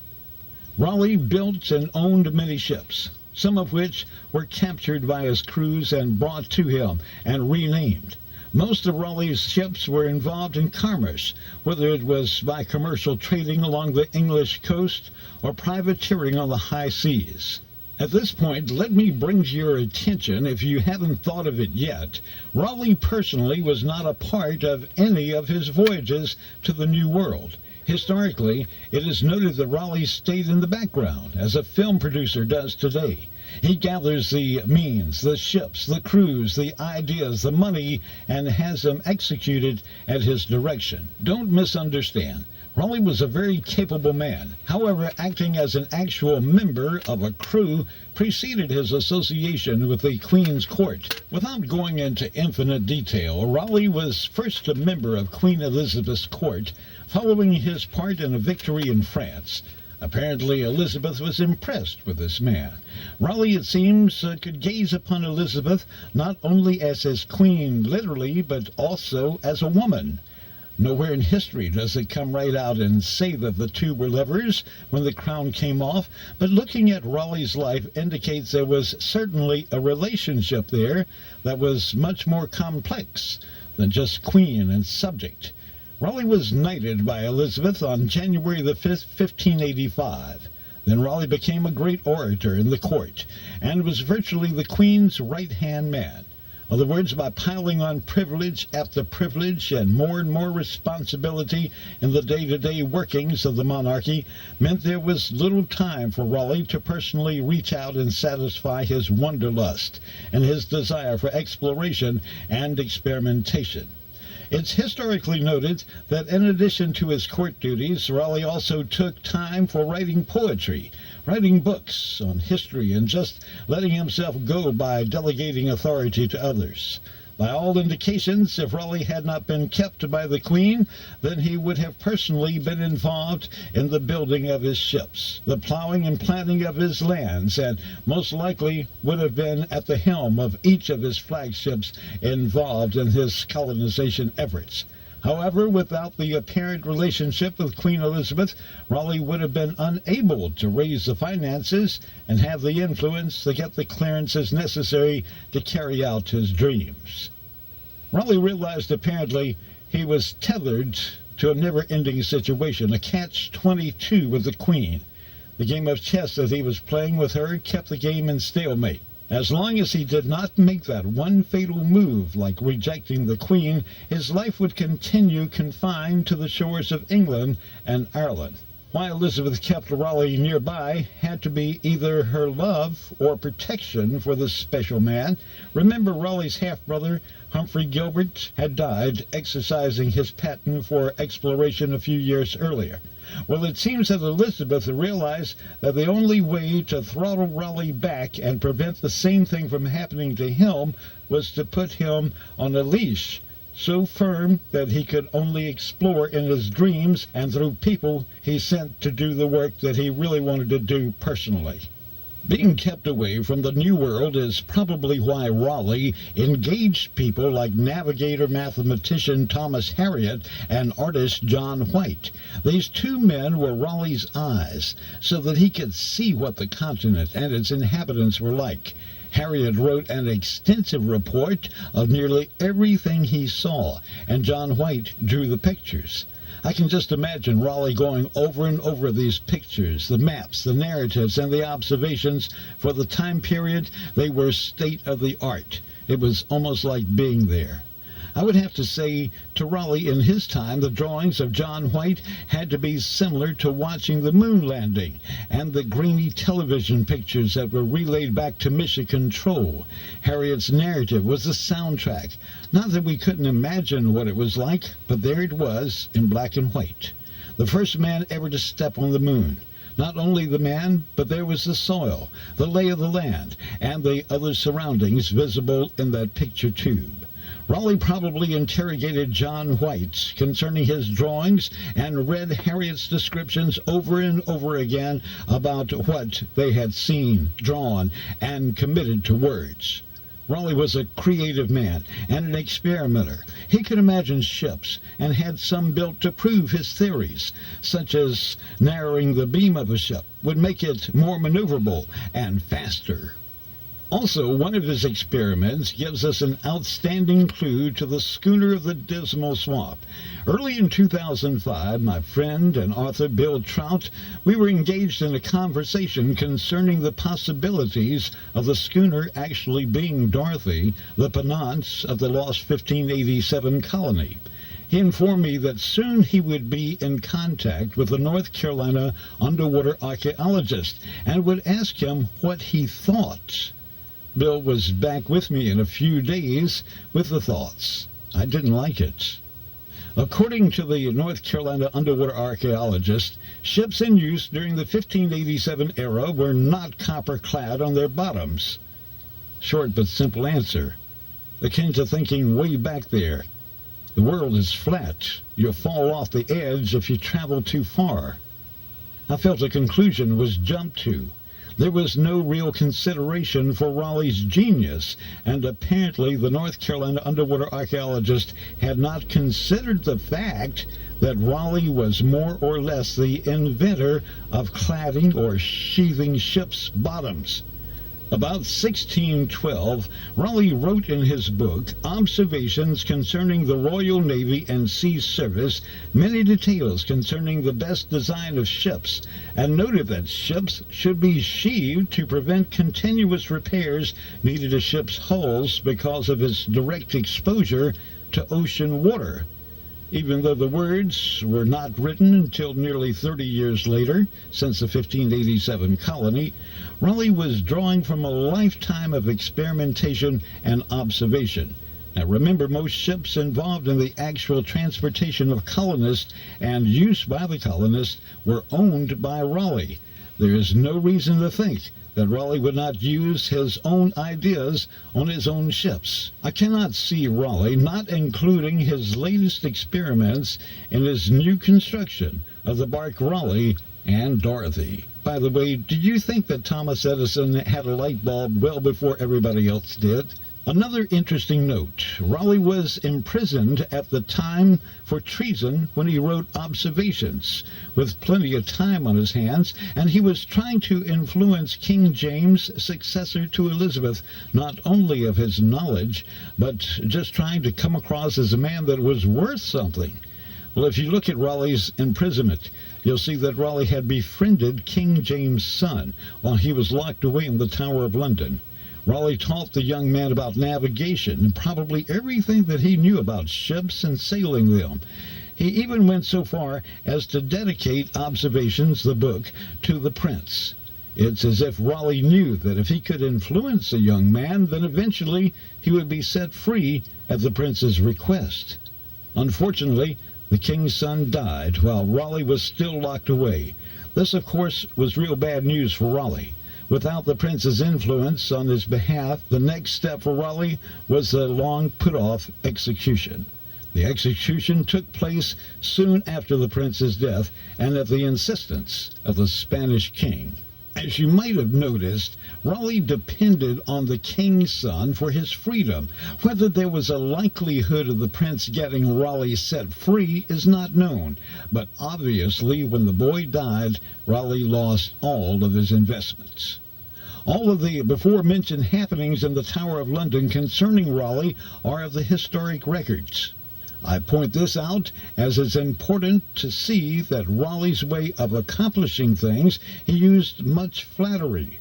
Raleigh built and owned many ships, some of which were captured by his crews and brought to him and renamed. Most of Raleigh's ships were involved in commerce, whether it was by commercial trading along the English coast or privateering on the high seas. At this point, let me bring to your attention, if you haven't thought of it yet, Raleigh personally was not a part of any of his voyages to the New World. Historically, it is noted that Raleigh stayed in the background, as a film producer does today. He gathers the means, the ships, the crews, the ideas, the money, and has them executed at his direction. Don't misunderstand. Raleigh was a very capable man. However, acting as an actual member of a crew preceded his association with the Queen's court. Without going into infinite detail, Raleigh was first a member of Queen Elizabeth's court, following his part in a victory in France. Apparently, Elizabeth was impressed with this man. Raleigh, it seems, could gaze upon Elizabeth not only as his queen, literally, but also as a woman. Nowhere in history does it come right out and say that the two were lovers when the crown came off, but looking at Raleigh's life indicates there was certainly a relationship there that was much more complex than just queen and subject. Raleigh was knighted by Elizabeth on January the 5th, 1585. Then Raleigh became a great orator in the court and was virtually the Queen's right-hand man. In other words, by piling on privilege after privilege and more responsibility in the day-to-day workings of the monarchy meant there was little time for Raleigh to personally reach out and satisfy his wanderlust and his desire for exploration and experimentation. It's historically noted that in addition to his court duties, Raleigh also took time for writing poetry, writing books on history, and just letting himself go by delegating authority to others. By all indications, if Raleigh had not been kept by the Queen, then he would have personally been involved in the building of his ships, the plowing and planting of his lands, and most likely would have been at the helm of each of his flagships involved in his colonization efforts. However, without the apparent relationship with Queen Elizabeth, Raleigh would have been unable to raise the finances and have the influence to get the clearances necessary to carry out his dreams. Raleigh realized apparently he was tethered to a never-ending situation, a catch-22 with the Queen. The game of chess that he was playing with her kept the game in stalemate. As long as he did not make that one fatal move, like rejecting the Queen, his life would continue confined to the shores of England and Ireland. Why Elizabeth kept Raleigh nearby had to be either her love or protection for this special man. Remember, Raleigh's half-brother, Humphrey Gilbert, had died exercising his patent for exploration a few years earlier. Well, it seems that Elizabeth realized that the only way to throttle Raleigh back and prevent the same thing from happening to him was to put him on a leash so firm that he could only explore in his dreams and through people he sent to do the work that he really wanted to do personally. Being kept away from the New World is probably why Raleigh engaged people like navigator-mathematician Thomas Harriot and artist John White. These two men were Raleigh's eyes, so that he could see what the continent and its inhabitants were like. Harriot wrote an extensive report of nearly everything he saw, and John White drew the pictures. I can just imagine Raleigh going over and over these pictures, the maps, the narratives, and the observations. For the time period, they were state-of-the-art. It was almost like being there. I would have to say, to Raleigh in his time, the drawings of John White had to be similar to watching the moon landing and the grainy television pictures that were relayed back to mission control. Harriot's narrative was the soundtrack. Not that we couldn't imagine what it was like, but there it was in black and white. The first man ever to step on the moon. Not only the man, but there was the soil, the lay of the land, and the other surroundings visible in that picture tube. Raleigh probably interrogated John White concerning his drawings and read Harriot's descriptions over and over again about what they had seen, drawn, and committed to words. Raleigh was a creative man and an experimenter. He could imagine ships and had some built to prove his theories, such as narrowing the beam of a ship would make it more maneuverable and faster. Also, one of his experiments gives us an outstanding clue to the schooner of the Dismal Swamp. Early in 2005, my friend and author Bill Trout, we were engaged in a conversation concerning the possibilities of the schooner actually being Dorothie, the penance of the lost 1587 colony. He informed me that soon he would be in contact with a North Carolina underwater archaeologist and would ask him what he thought. Bill was back with me in a few days with the thoughts. I didn't like it. According to the North Carolina underwater archaeologist, ships in use during the 1587 era were not copper-clad on their bottoms. Short but simple answer, akin to thinking way back there. The world is flat. You'll fall off the edge if you travel too far. I felt a conclusion was jumped to. There was no real consideration for Raleigh's genius, and apparently the North Carolina underwater archaeologist had not considered the fact that Raleigh was more or less the inventor of cladding or sheathing ships' bottoms. About 1612, Raleigh wrote in his book, Observations Concerning the Royal Navy and Sea Service, many details concerning the best design of ships, and noted that ships should be sheathed to prevent continuous repairs needed to ships' hulls because of its direct exposure to ocean water. Even though the words were not written until nearly 30 years later, since the 1587 colony, Raleigh was drawing from a lifetime of experimentation and observation. Now remember, most ships involved in the actual transportation of colonists and use by the colonists were owned by Raleigh. There is no reason to think that Raleigh would not use his own ideas on his own ships. I cannot see Raleigh not including his latest experiments in his new construction of the bark Raleigh and Dorothie. By the way, did you think that Thomas Edison had a light bulb well before everybody else did? Another interesting note, Raleigh was imprisoned at the time for treason when he wrote Observations, with plenty of time on his hands, and he was trying to influence King James, successor to Elizabeth, not only of his knowledge, but just trying to come across as a man that was worth something. Well, if you look at Raleigh's imprisonment, you'll see that Raleigh had befriended King James' son while he was locked away in the Tower of London. Raleigh taught the young man about navigation and probably everything that he knew about ships and sailing them. He even went so far as to dedicate Observations, the book, to the prince. It's as if Raleigh knew that if he could influence a young man, then eventually he would be set free at the prince's request. Unfortunately, the king's son died while Raleigh was still locked away. This, of course, was real bad news for Raleigh. Without the prince's influence on his behalf, the next step for Raleigh was the long put-off execution. The execution took place soon after the prince's death and at the insistence of the Spanish king. As you might have noticed, Raleigh depended on the king's son for his freedom. Whether there was a likelihood of the prince getting Raleigh set free is not known, but obviously when the boy died, Raleigh lost all of his investments. All of the before-mentioned happenings in the Tower of London concerning Raleigh are of the historic records. I point this out as it's important to see that Raleigh's way of accomplishing things, he used much flattery.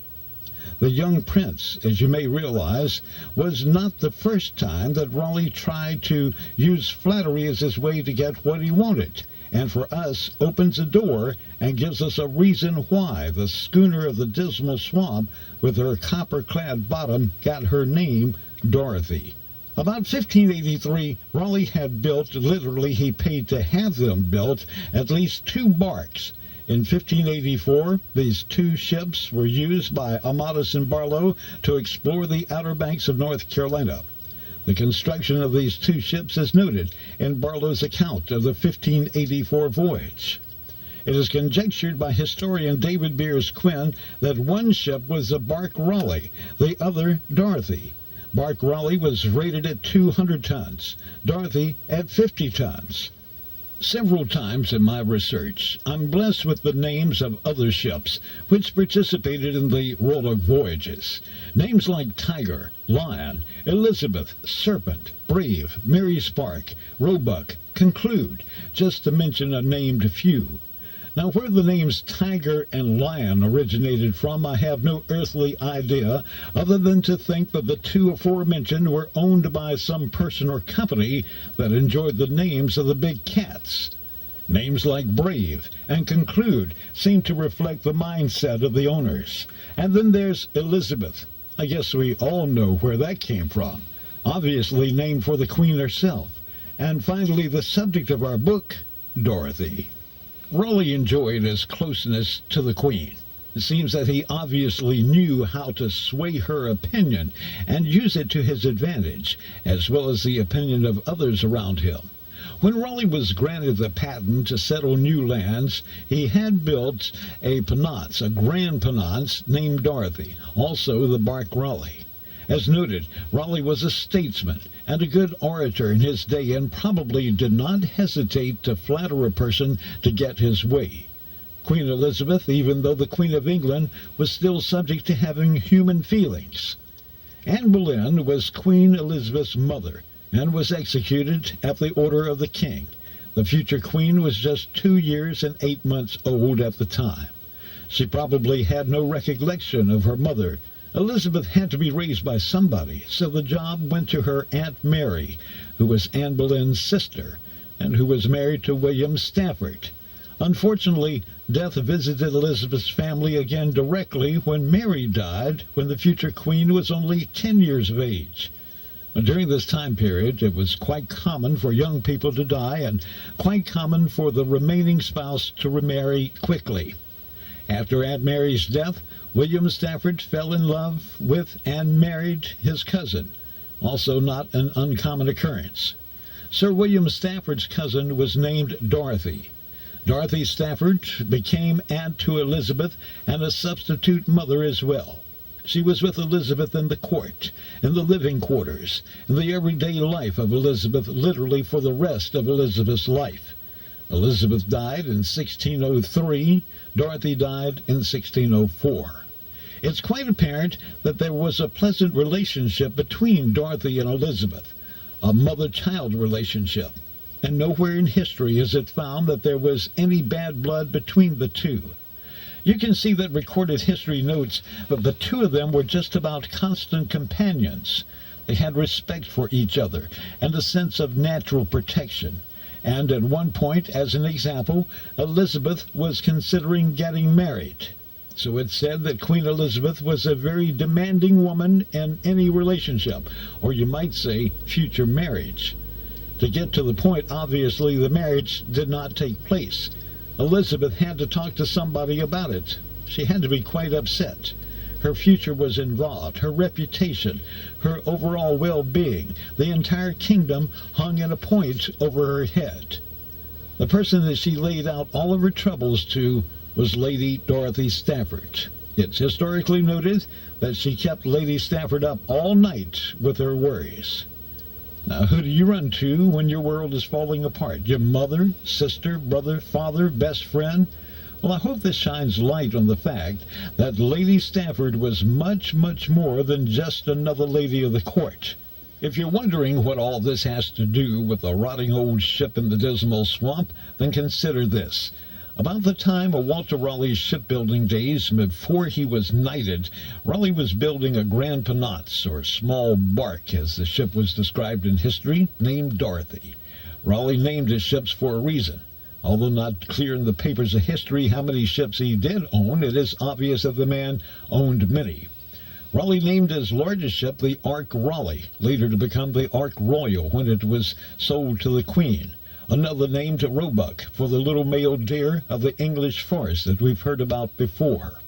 The young prince, as you may realize, was not the first time that Raleigh tried to use flattery as his way to get what he wanted, and for us opens a door and gives us a reason why the schooner of the Dismal Swamp with her copper-clad bottom got her name Dorothie. About 1583, Raleigh had built, literally he paid to have them built, at least 2 barks. In 1584, these 2 ships were used by Amadas and Barlow to explore the Outer Banks of North Carolina. The construction of these 2 ships is noted in Barlow's account of the 1584 voyage. It is conjectured by historian David Beers Quinn that one ship was the bark Raleigh, the other Dorothie. Bark Raleigh was rated at 200 tons, Dorothie at 50 tons. Several times in my research, I'm blessed with the names of other ships which participated in the Roanoke voyages. Names like Tiger, Lion, Elizabeth, Serpent, Brave, Mary Spark, Roebuck, Conclude, just to mention a named few. Now, where the names Tiger and Lion originated from, I have no earthly idea, other than to think that the two aforementioned were owned by some person or company that enjoyed the names of the big cats. Names like Brave and Conclude seem to reflect the mindset of the owners. And then there's Elizabeth. I guess we all know where that came from. Obviously named for the Queen herself. And finally, the subject of our book, Dorothie. Raleigh enjoyed his closeness to the Queen. It seems that he obviously knew how to sway her opinion and use it to his advantage, as well as the opinion of others around him. When Raleigh was granted the patent to settle new lands, he had built a pinnace, a grand pinnace, named Dorothie, also the bark Raleigh. As noted, Raleigh was a statesman and a good orator in his day and probably did not hesitate to flatter a person to get his way. Queen Elizabeth, even though the Queen of England, was still subject to having human feelings. Anne Boleyn was Queen Elizabeth's mother and was executed at the order of the king. The future queen was just 2 years and 8 months old at the time. She probably had no recollection of her mother. Elizabeth had to be raised by somebody, so the job went to her Aunt Mary, who was Anne Boleyn's sister, and who was married to William Stafford. Unfortunately, death visited Elizabeth's family again directly when Mary died, when the future queen was only 10 years of age. During this time period, it was quite common for young people to die and quite common for the remaining spouse to remarry quickly. After Aunt Mary's death, William Stafford fell in love with and married his cousin, also not an uncommon occurrence. Sir William Stafford's cousin was named Dorothie. Dorothie Stafford became aunt to Elizabeth and a substitute mother as well. She was with Elizabeth in the court, in the living quarters, in the everyday life of Elizabeth, literally for the rest of Elizabeth's life. Elizabeth died in 1603. Dorothie died in 1604. It's quite apparent that there was a pleasant relationship between Dorothie and Elizabeth, a mother-child relationship, and nowhere in history is it found that there was any bad blood between the two. You can see that recorded history notes that the two of them were just about constant companions. They had respect for each other and a sense of natural protection. And at one point, as an example, Elizabeth was considering getting married. So it's said that Queen Elizabeth was a very demanding woman in any relationship, or you might say future marriage. To get to the point, obviously the marriage did not take place. Elizabeth had to talk to somebody about it. She had to be quite upset. Her future was involved, her reputation, her overall well-being. The entire kingdom hung in a point over her head. The person that she laid out all of her troubles to was Lady Dorothie Stafford. It's historically noted that she kept Lady Stafford up all night with her worries. Now, who do you run to when your world is falling apart? Your mother, sister, brother, father, best friend? Well, I hope this shines light on the fact that Lady Stafford was much, much more than just another lady of the court. If you're wondering what all this has to do with a rotting old ship in the dismal swamp, then consider this. About the time of Walter Raleigh's shipbuilding days, before he was knighted, Raleigh was building a grand pinnace, or small bark, as the ship was described in history, named Dorothie. Raleigh named his ships for a reason. Although not clear in the papers of history how many ships he did own, it is obvious that the man owned many. Raleigh named his largest ship the Ark Raleigh, later to become the Ark Royal when it was sold to the Queen. Another name to Roebuck for the little male deer of the English forest that we've heard about before.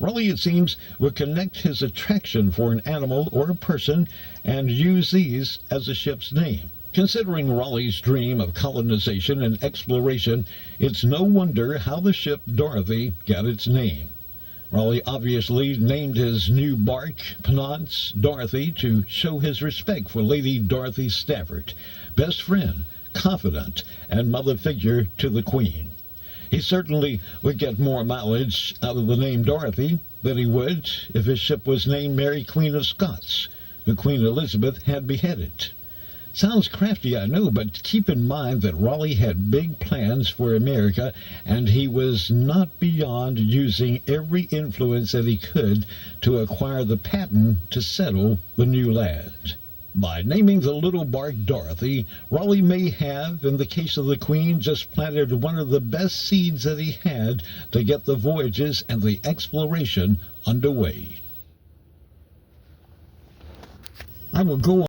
Raleigh, it seems, would connect his attraction for an animal or a person and use these as a ship's name. Considering Raleigh's dream of colonization and exploration, it's no wonder how the ship Dorothie got its name. Raleigh obviously named his new bark, pinnace, Dorothie, to show his respect for Lady Dorothie Stafford, best friend, confident, and mother figure to the Queen. He certainly would get more mileage out of the name Dorothie than he would if his ship was named Mary Queen of Scots, who Queen Elizabeth had beheaded. Sounds crafty, I know, but keep in mind that Raleigh had big plans for America, and he was not beyond using every influence that he could to acquire the patent to settle the new land. By naming the little bark Dorothie, Raleigh may have, in the case of the Queen, just planted one of the best seeds that he had to get the voyages and the exploration underway. I will go